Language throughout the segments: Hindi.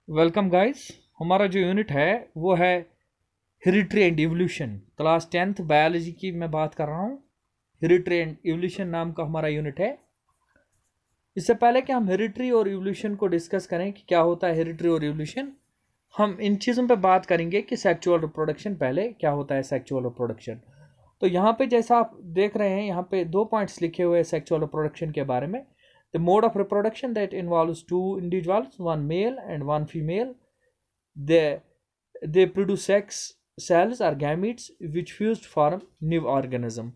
Welcome guys. हमारा जो यूनिट है वो है hereditary and evolution. Class 10th biology की मैं बात कर रहा हूँ। हेरिडिटरी एंड इवोल्यूशन नाम का हमारा यूनिट है। इससे पहले कि हम हेरिडिटरी और इवोल्यूशन को डिस्कस करें कि क्या होता है हेरिडिटरी और इवोल्यूशन, हम इन चीज़ों पे बात करेंगे कि सेक्सुअल रिप्रोडक्शन पहले क्या होता है। सेक्सुअल रिप्रोडक्शन तो यहाँ पे जैसा आप देख रहे हैं, यहाँ पे 2 पॉइंट्स लिखे हुए हैं सेक्सुअल रिप्रोडक्शन के बारे में। The mode of reproduction that involves 2 individuals, one male and one female. They produce sex cells or gametes which fused form new organism.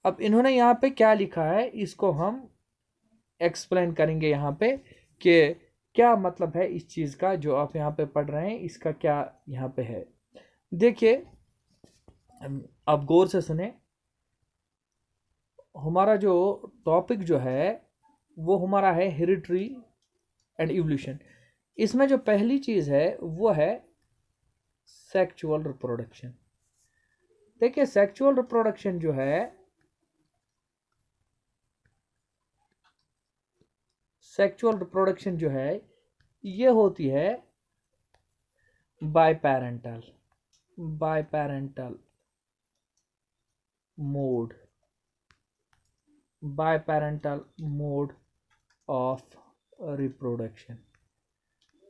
अब इन्होंने यहाँ पे क्या लिखा है इसको हम एक्सप्लेन करेंगे यहाँ पे कि क्या मतलब है इस चीज़ का जो आप यहाँ पे पढ़ रहे हैं, इसका क्या यहाँ पे है। देखिए, आप गौर से सुने। हमारा जो टॉपिक जो है वो हमारा है हेरिडिटरी एंड इवोल्यूशन। इसमें जो पहली चीज़ है वो है सेक्सुअल रिप्रोडक्शन। देखिए, सेक्सुअल रिप्रोडक्शन जो है, सेक्सुअल रिप्रोडक्शन जो है ये होती है biparental mode, biparental mode of reproduction.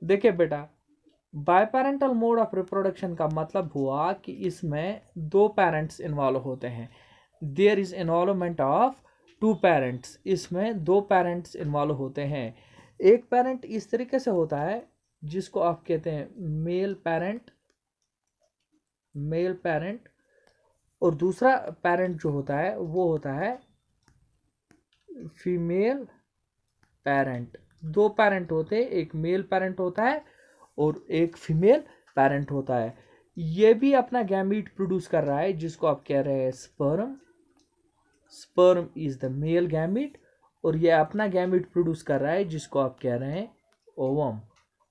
देखिए बेटा, बायपेरेंटल मोड ऑफ रिप्रोडक्शन का मतलब हुआ कि इसमें 2 पेरेंट्स इन्वॉल्व होते हैं। There is involvement of 2 parents. इसमें 2 पेरेंट्स इन्वॉल्व होते हैं। एक पेरेंट इस तरीके से होता है जिसको आप कहते हैं मेल पेरेंट, और दूसरा पेरेंट जो होता है वो होता है फीमेल पेरेंट। 2 पेरेंट होते हैं, एक मेल पेरेंट होता है और एक फीमेल पेरेंट होता है। ये भी अपना गैमीट प्रोड्यूस कर रहा है जिसको आप कह रहे हैं sperm. Sperm is the male gamete, और ये अपना गैमीट प्रोड्यूस कर रहा है जिसको आप कह रहे हैं ovum.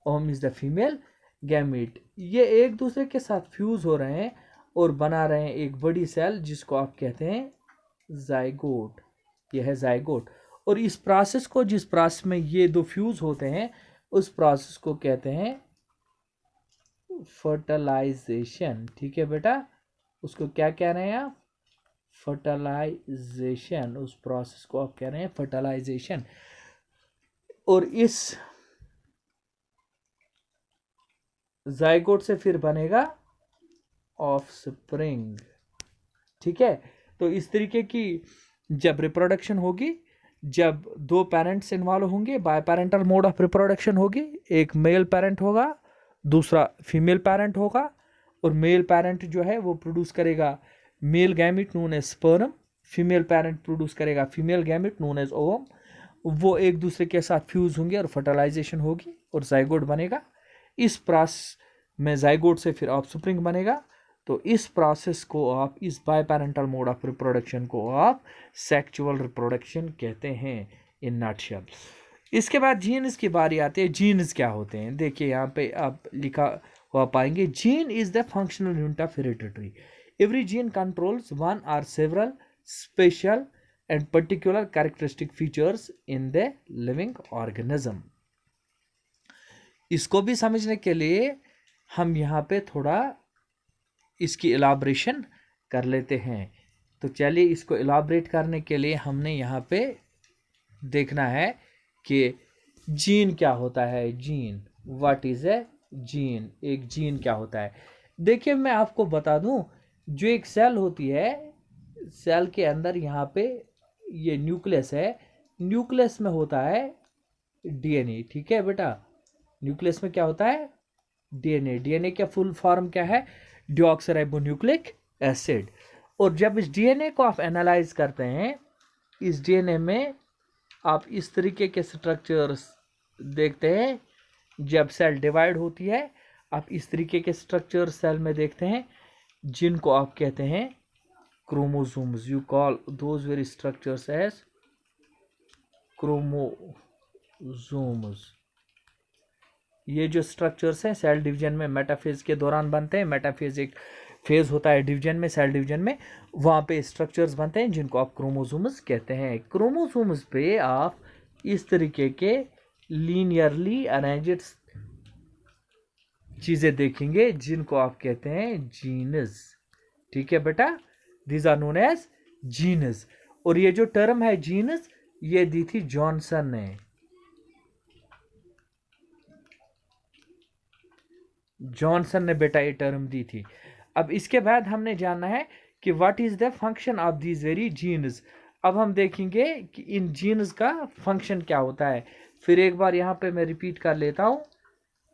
Ovum is the female gamete. ये एक दूसरे के साथ फ्यूज हो रहे हैं और बना रहे हैं एक बड़ी सेल जिसको आप कहते हैं जाइगोट। यह है जाइगोट। और इस प्रोसेस को, जिस प्रोसेस में ये 2 फ्यूज होते हैं, उस प्रोसेस को कहते हैं फर्टिलाइजेशन। ठीक है बेटा, उसको क्या कह रहे हैं आप? फर्टिलाइजेशन। उस प्रोसेस को आप कह रहे हैं फर्टिलाइजेशन। और इस जाइगोट से फिर बनेगा ऑफस्प्रिंग। ठीक है, तो इस तरीके की जब रिप्रोडक्शन होगी, जब 2 पेरेंट्स इन्वॉल्व होंगे, बायपेरेंटल मोड ऑफ रिप्रोडक्शन होगी। एक मेल पेरेंट होगा, दूसरा फीमेल पेरेंट होगा, और मेल पेरेंट जो है वो प्रोड्यूस करेगा male gamete known as sperm, female parent produce करेगा female gamete known as ovum. वो एक दूसरे के साथ फ्यूज होंगे और फर्टिलाइजेशन होगी और जाइगोट बनेगा। इस प्रोसेस में जाइगोट से फिर ऑफस्प्रिंग बनेगा। तो इस प्रोसेस को आप, इस बायपेरेंटल मोड ऑफ रिप्रोडक्शन को आप सेक्सुअल रिप्रोडक्शन कहते हैं इन नटशेल। इसके बाद जीन्स की बारी आती है। जीन्स क्या होते हैं? देखिए, यहाँ पे आप लिखा हुआ पाएंगे, gene is the functional unit of hereditary. Every gene controls one or several special and particular characteristic features in the living organism. इसको भी समझने के लिए हम यहाँ पे थोड़ा इसकी इलाबरेशन कर लेते हैं। तो चलिए, इसको इलाबरेट करने के लिए हमने यहाँ पे देखना है कि जीन क्या होता है। Gene, what is a gene? एक जीन क्या होता है? देखिए, मैं आपको बता दूं, जो एक सेल होती है, सेल के अंदर यहाँ पे ये न्यूक्लियस है। न्यूक्लियस में होता है डीएनए। ठीक है बेटा, न्यूक्लियस में क्या होता है? डीएनए। डीएनए का फुल फॉर्म क्या है? Deoxyribonucleic acid. और जब इस डीएनए को आप एनालाइज करते हैं, इस डीएनए में आप इस तरीके के स्ट्रक्चर्स देखते हैं। जब सेल डिवाइड होती है, आप इस तरीके के स्ट्रक्चर सेल में देखते हैं जिनको आप कहते हैं chromosomes. You call those very structures as chromosomes. ये जो स्ट्रक्चर्स हैं सेल डिवीजन में मेटाफेज के दौरान बनते हैं। मेटाफेज एक फेज होता है डिवीजन में, सेल डिवीजन में, वहाँ पे स्ट्रक्चर्स बनते हैं जिनको आप क्रोमोसोम्स कहते हैं। क्रोमोसोम्स पे आप इस तरीके के लीनियरली अरेंज्ड चीजें देखेंगे जिनको आप कहते हैं जीनस। ठीक है बेटा, these are known as genes. और ये जो टर्म है जीनस, ये दी थी जॉनसन ने। जॉनसन ने बेटा ये टर्म दी थी। अब इसके बाद हमने जानना है कि what is the function of these very genes. अब हम देखेंगे कि इन जीन्स का फंक्शन क्या होता है। फिर एक बार यहाँ पे मैं रिपीट कर लेता हूँ।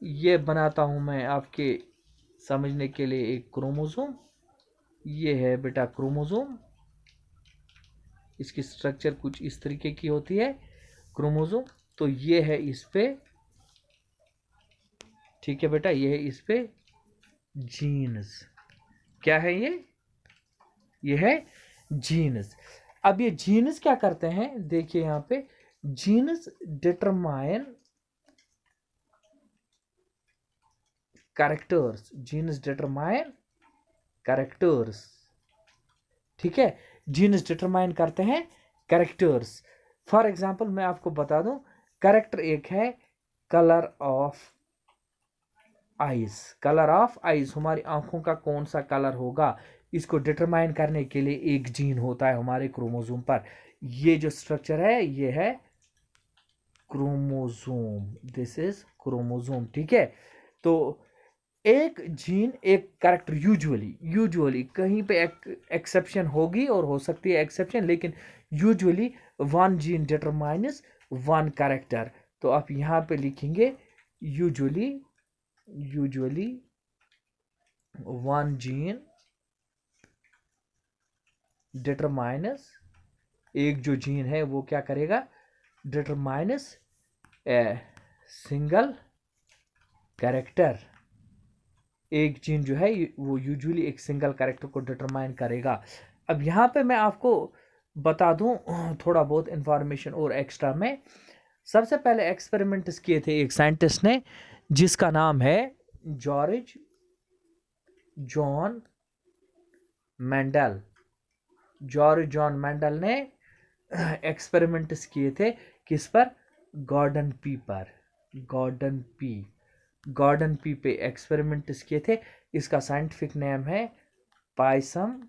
ये बनाता हूँ मैं आपके समझने के लिए एक क्रोमोसोम। ये है बेटा क्रोमोसोम। इसकी स्ट्रक्चर कुछ इस तरीके की होती है क्रोमोसोम। तो ये है इस पे, ठीक है बेटा, ये है इस पे जीन्स। क्या है ये है जीनस। अब ये जीनस क्या करते हैं, देखिए यहां पे, genus determine characters. Genus determine characters. ठीक है, जीनस डिटरमाइन करते हैं कैरेक्टर्स। फॉर एग्जांपल मैं आपको बता दूं, कैरेक्टर एक है colour of eyes. Colour of eyes, हमारी आंखों का कौन सा कलर होगा, इसको डिटरमाइन करने के लिए एक जीन होता है हमारे क्रोमोसोम पर। ये जो स्ट्रक्चर है ये है क्रोमोसोम। This is chromosome. ठीक है, तो एक जीन एक कैरेक्टर, यूजुअली कहीं पे एक्सेप्शन होगी और हो सकती है एक्सेप्शन, लेकिन usually one gene determines one character. तो आप यहां पे लिखेंगे यूजुअली वन जीन डिटरमाइनस, एक जो जीन है वो क्या करेगा, डिटरमाइनस ए सिंगल कैरेक्टर। एक जीन जो है वो यूजुअली एक सिंगल कैरेक्टर को डिटरमाइन करेगा। अब यहाँ पे मैं आपको बता दूं थोड़ा बहुत इंफॉर्मेशन और एक्स्ट्रा में। सबसे पहले एक्सपेरिमेंट्स किए थे एक साइंटिस्ट ने जिसका नाम है George John Mendel. George John Mendel ने एक्सपेरिमेंट्स किए थे किस पर, गॉर्डन पी पर। गॉर्डन पी पे एक्सपेरिमेंट्स किए थे। इसका साइंटिफिक नेम है Pisum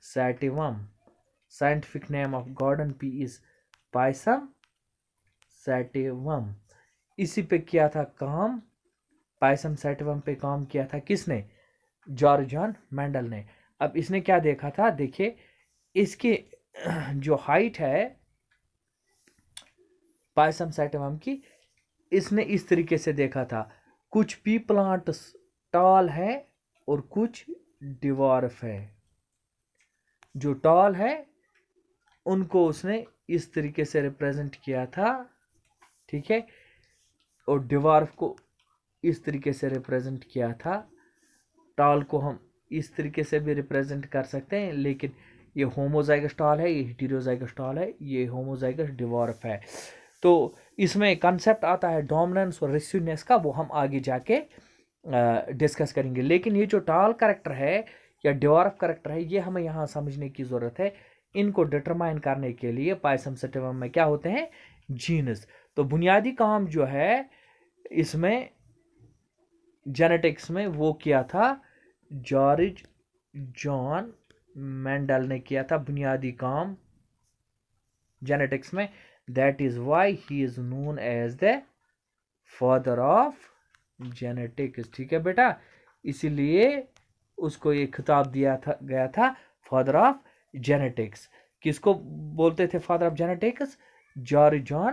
sativum. Scientific name of garden pea is Pisum sativum. इसी पे किया था काम, पायसम सैटिवम पे काम किया था किसने, जॉर्ज जॉन मेंडल ने। अब इसने क्या देखा था, देखिए इसकी जो हाइट है पायसम सैटिवम की, इसने इस तरीके से देखा था, कुछ पी प्लांट टॉल है और कुछ डिवार्फ है। जो टॉल है उनको उसने इस तरीके से रिप्रेजेंट किया था, ठीक है, और डिवार्फ को इस तरीके से रिप्रेजेंट किया था। टॉल को हम इस तरीके से भी रिप्रेजेंट कर सकते हैं, लेकिन ये होमोजाइगस टॉल है, ये हेटेरोजाइगस टॉल है, ये होमोजाइगस डिवार्फ है। तो इसमें कंसेप्ट आता है डोमिनेंस और रिसेसिवनेस का, वो हम आगे जाके डिस्कस करेंगे। लेकिन ये जो टॉल कैरेक्टर है या डिवार्फ कैरेक्टर है, ये हमें यहाँ समझने की ज़रूरत है। इनको डिटरमाइन करने के लिए पायसम सैटिवम में क्या होते हैं, जीनस। तो बुनियादी काम जो है इसमें जेनेटिक्स में वो किया था जॉर्ज जॉन मेंडल ने किया था, बुनियादी काम जेनेटिक्स में। That is why he is known as the father of genetics. ठीक है बेटा, इसीलिए उसको ये खिताब दिया था गया था फादर ऑफ जेनेटिक्स। किसको बोलते थे father of genetics, George John